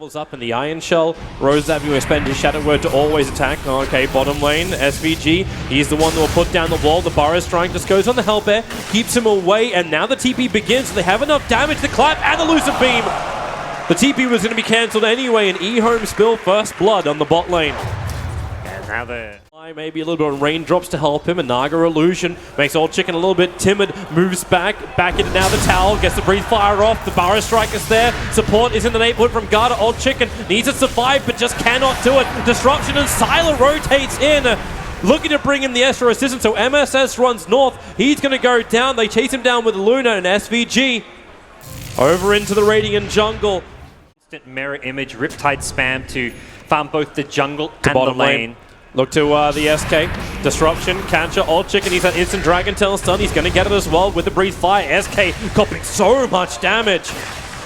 levels up in the Iron Shell. Rosavi will spend his Shadow Word to always attack. Okay, bottom lane, SVG. He's the one that will put down the wall. The Burrow Strike just goes on the Hell Bear, keeps him away, and now the TP begins. So they have enough damage to clap and the Lucid Beam. The TP was going to be cancelled anyway, and EHOME spill first blood on the bot lane. And now they're... Maybe a little bit of raindrops to help him, and Naga Illusion makes Old Chicken a little bit timid, moves back into now the tower, gets the Breathe Fire off, the Burrow Strike is there, support is in the neighborhood from Garda. Old Chicken needs to survive, but just cannot do it. Disruption, and EHOME rotates in, looking to bring in the extra assistance, so MSS runs north, he's going to go down, they chase him down with Luna and SVG. Over into the Radiant jungle. Instant mirror image, Riptide spam to farm both the jungle and bottom the lane. Look to the SK. Disruption, Catcher, Old Chicken. He's an instant Dragon Tail stun. He's going to get it as well with the Breathe Fire. SK copying so much damage.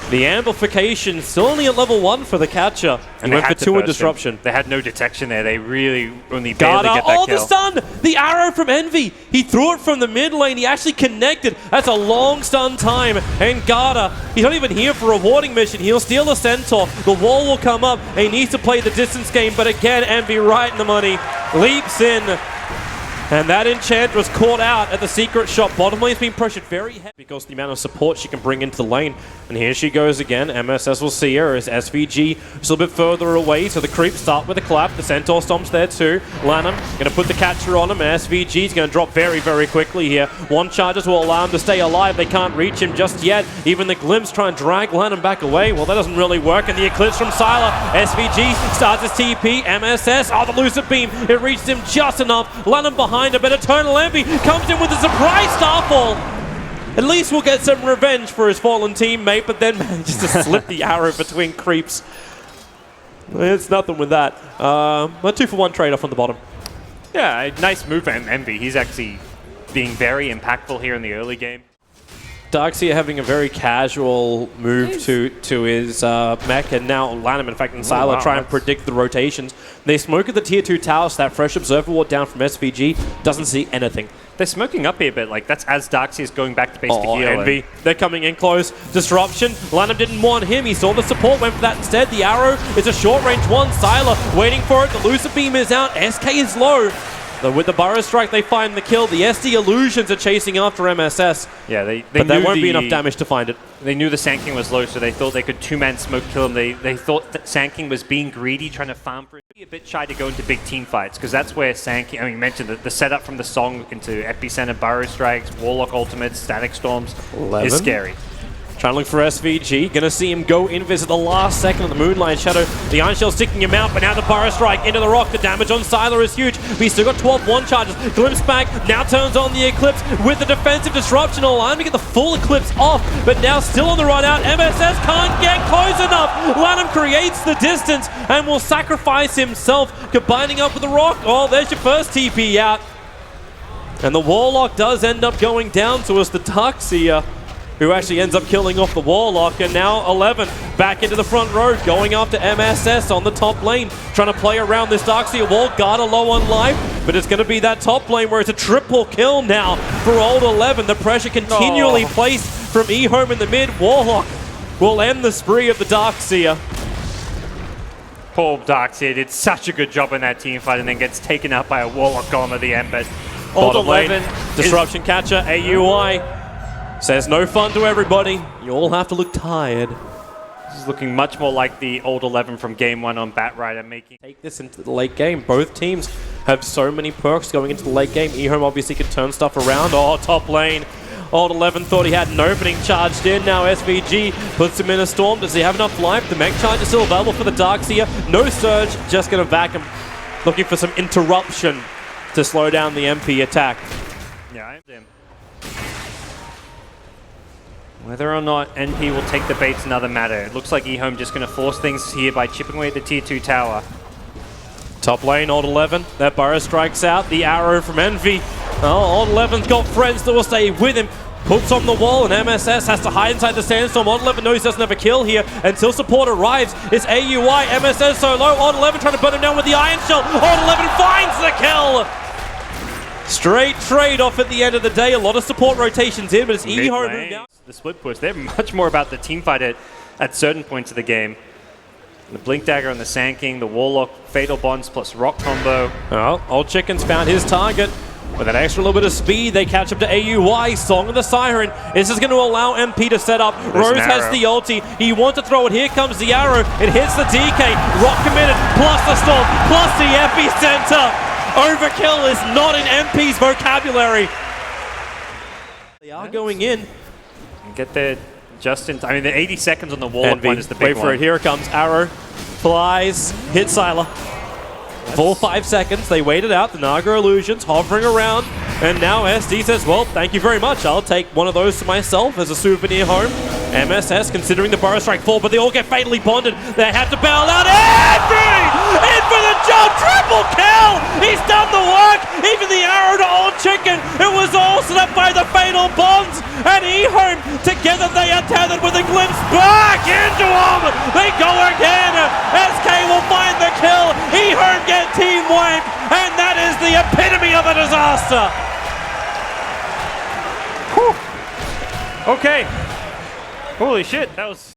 The amplification still only at level 1 for the Catcher. And went for 2 in Disruption. They had no detection there. They really only barely get that kill. The stun! The arrow from Envy. He threw it from the mid lane. He actually connected. That's a long stun time. And Garda, he's not even here for a rewarding mission. He'll steal the Centaur. The wall will come up. And he needs to play the distance game. But again, Envy right in the money. Leaps in. And that Enchantress caught out at the secret shop. Bottom lane's been pressured very heavy because of the amount of support she can bring into the lane. And here she goes again. MSS will see her as SVG just a little bit further away. So the creeps start with a clap. The Centaur stomps there too. Lanham going to put the Catcher on him. And SVG's going to drop very, very quickly here. One charges will allow him to stay alive. They can't reach him just yet. Even the Glimpse try and drag Lanham back away. Well, that doesn't really work. And the Eclipse from Sylar. SVG starts his TP. MSS. Oh, the Lucid Beam. It reached him just enough. Lanham behind him, but EternaLEnVy comes in with a surprise Starfall. At least we'll get some revenge for his fallen teammate, but then manages to slip the arrow between creeps. It's nothing with that. A 2-for-1 trade-off on the bottom. Yeah, nice move from Envy. He's actually being very impactful here in the early game. Darkseer having a very casual move to his mech, and now Lanham, in fact, and Sylar try and predict the rotations. They smoke at the tier 2 tower, so that fresh Observer Ward down from SVG doesn't see anything. They're smoking up here, but like that's as Darkseer's going back to base to heal. Envy, they're coming in close. Disruption, Lanham didn't want him. He saw the support, went for that instead. The arrow is a short range one. Sylar waiting for it. The Lucid Beam is out. SK is low. With the Burrow Strike, they find the kill. The SD Illusions are chasing after MSS. Yeah, but there won't be enough damage to find it. They knew the Sand King was low, so they thought they could two-man smoke kill him. They thought that Sand King was being greedy, trying to farm for it. A bit shy to go into big team fights, because that's where Sand King, I mean, you mentioned the setup from the song into Epicenter, Burrow Strikes, Warlock Ultimates, Static Storms is scary. Trying to look for SVG. Gonna see him go invis at the last second of the Moonlight Shadow. The Iron Shell sticking him out, but now the Burrow Strike into the rock. The damage on Sylar is huge. But he's still got 12 one charges. Glimpse back, now turns on the Eclipse with the defensive disruption. Allowing to get the full Eclipse off, but now still on the run out. MSS can't get close enough. Lanham creates the distance and will sacrifice himself, combining up with the rock. Oh, there's your first TP out. And the Warlock does end up going down, so it's the Darkseer who actually ends up killing off the Warlock, and now 11 back into the front row, going after MSS on the top lane, trying to play around this Darkseer wall. Garda low on life, but it's going to be that top lane where it's a triple kill now for Old 11. The pressure continually placed from EHOME in the mid. Warlock will end the spree of the Darkseer. Poor Darkseer did such a good job in that team fight and then gets taken out by a Warlock Golem at the end, but Old 11 Disruption Catcher, AUI. Says no fun to everybody. You all have to look tired. This is looking much more like the Old 11 from Game 1 on Batrider, making... Take this into the late game. Both teams have so many perks going into the late game. EHOME obviously can turn stuff around. Oh, top lane. Old 11 thought he had an opening charged in. Now SVG puts him in a storm. Does he have enough life? The mech charge is still available for the Darkseer. No surge, just going to back him. Looking for some interruption to slow down the MP attack. Yeah, I am. Whether or not NP will take the bait's another matter. It looks like EHOME just going to force things here by chipping away at the tier 2 tower. Top lane, Old 11. That Burrow strikes out. The arrow from Envy. Oh, Old 11's got friends that will stay with him. Puts on the wall, and MSS has to hide inside the sandstorm. Old 11 knows he doesn't have a kill here until support arrives. It's AUI. MSS so low. Old 11 trying to burn him down with the Iron Shell. Old 11 finds the kill. Straight trade off at the end of the day. A lot of support rotations in, but it's EHOME. The split push. They're much more about the team fight at certain points of the game. The Blink Dagger on the Sand the Warlock, Fatal Bonds plus Rock combo. Well, Old Chicken's found his target. With that extra little bit of speed, they catch up to AUY. Song of the Siren. This is going to allow MP to set up. Rose has the ulti. He wants to throw it. Here comes the arrow. It hits the DK. Rock committed, plus the storm, plus the epicenter. Overkill is not in MP's vocabulary. They are going in. And get there just in time. I mean, the 80 seconds on the Warlock one is the big one. Wait for it. Here it comes. Arrow flies. Hit Sylar. Full 5 seconds, they waited out, the Naga illusions hovering around, and now SD says, well, thank you very much, I'll take one of those to myself as a souvenir home. MSS considering the Burrow Strike fall, but they all get fatally bonded. They have to bail out. ENVY! In for the jump, triple kill! He's done the work! Even the arrow to Old Chicken, it was all set up by the fatal bonds, and EHOME, together they are tethered with a glimpse back into him! They go again! SK will find the kill, EHOME get team wiped, and that is the epitome of a disaster! Whew. Okay. Holy shit, that was...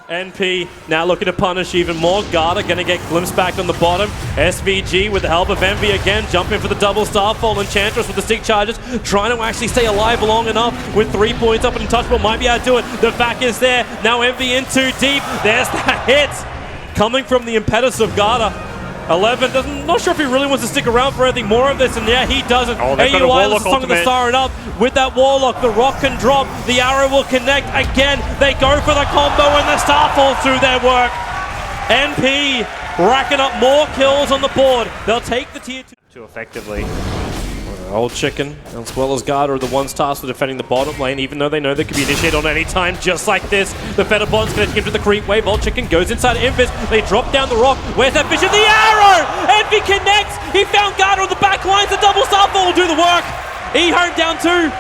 NP now looking to punish even more. Garda gonna get glimpsed back on the bottom. SVG with the help of ENVY again, jumping for the double Starfall. Enchantress with the stick charges, trying to actually stay alive long enough with 3 points up, and Untouchable might be able to do it. The back is there. Now ENVY in too deep. There's that hit coming from the impetus of Garda. 11 not sure if he really wants to stick around for anything more of this, and yeah, he doesn't. Oh, they've got a AUY Warlock Song of the ultimate. Siren up with that Warlock. The Rock can drop. The arrow will connect again. They go for the combo, and the Starfall through their work. NP racking up more kills on the board. They'll take the tier 2 too effectively. Old Chicken, as well as Garda, are the ones tasked with defending the bottom lane, even though they know they could be initiated on any time, just like this. The Feather Bond's going to give to the creep wave. Old Chicken goes inside Invis. They drop down the rock. Where's that vision? The arrow! ENVY connects! He found Garda on the back lines. The double Starfall will do the work. EHOME down 2.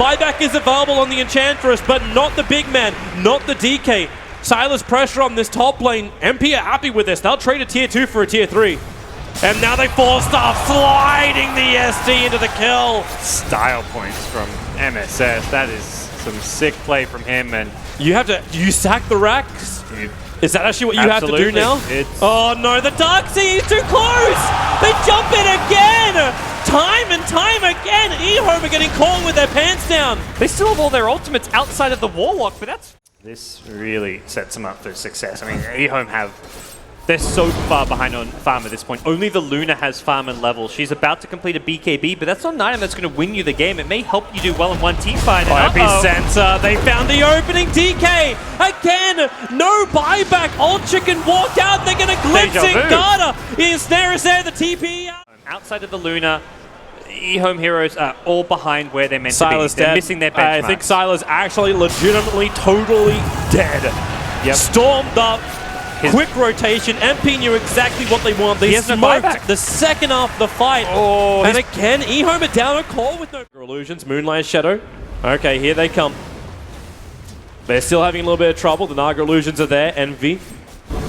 Buyback is available on the Enchantress, but not the big man, not the DK. Sylar's pressure on this top lane. MP are happy with this. They'll trade a tier 2 for a tier 3. And now they forced off, sliding the SD into the kill. Style points from MSS. That is some sick play from him. And do you sack the racks? Is that actually what you have to do now? Oh no, the Dark Sea is too close! They jump in again! Time and time again, EHOME are getting caught with their pants down. They still have all their ultimates outside of the Warlock, but this really sets them up for success. I mean, EHOME they're so far behind on farm at this point. Only the Luna has farm and level. She's about to complete a BKB, but that's not an item that's going to win you the game. It may help you do well in one team fight. Epicenter, they found the opening. DK, again, no buyback. Old Chicken walked out. They're going to glimpse in Garda. Snare is there, the TP out. Outside of the Luna, EHOME heroes are all behind where they're meant to be. They're missing their benchmarks. I think Sylar's actually legitimately totally dead. Yep. Stormed up. Quick rotation. MP knew exactly what they want. They smoked the second after the fight. Oh, and again, EHOME are down a call with no illusions. Moonlight Shadow. Okay, here they come. They're still having a little bit of trouble. The Naga illusions are there. ENVY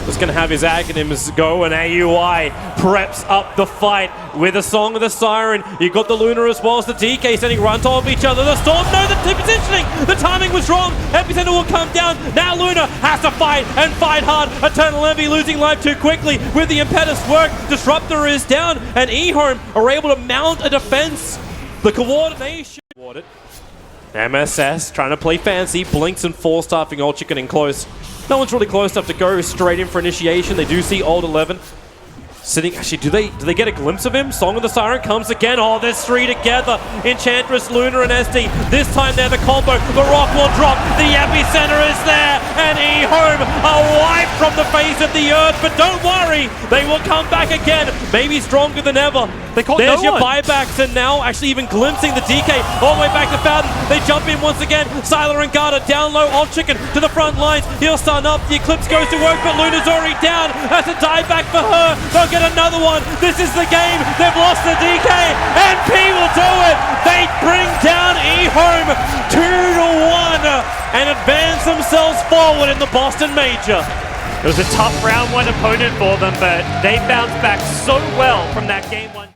is going to have his Aghanims go, and AUY preps up the fight with a Song of the Siren. You got the Luna as well as the DK standing right on top of each other. The Storm, no, the positioning, the timing was wrong. Epicenter will come down. Now Luna has to fight and fight hard. EternaLEnVy losing life too quickly with the impetus work. Disruptor is down, and EHOME are able to mount a defense. The coordination. MSS trying to play fancy. Blinks and four-staffing Old Chicken in close. No one's really close enough to go straight in for initiation. They do see Old 11 sitting. Actually, do they get a glimpse of him? Song of the Siren comes again. Oh, there's 3 together. Enchantress, Luna, and SD. This time they're the combo. The rock will drop. The epicenter is there. And EHOME are wiped from the face of the earth. But don't worry, they will come back again. Maybe stronger than ever. There's your buybacks, and now actually even glimpsing the DK all the way back to Fountain. They jump in once again. Sylar and Garda down low. Old Chicken to the front lines. He'll stun up. The Eclipse goes to work, but Luna's already down. That's a dieback for her. They'll get another one. This is the game. They've lost the DK. NP will do it. They bring down EHOME 2-1 and advance themselves forward in the Boston Major. It was a tough round 1 opponent for them, but they bounced back so well from that game 1.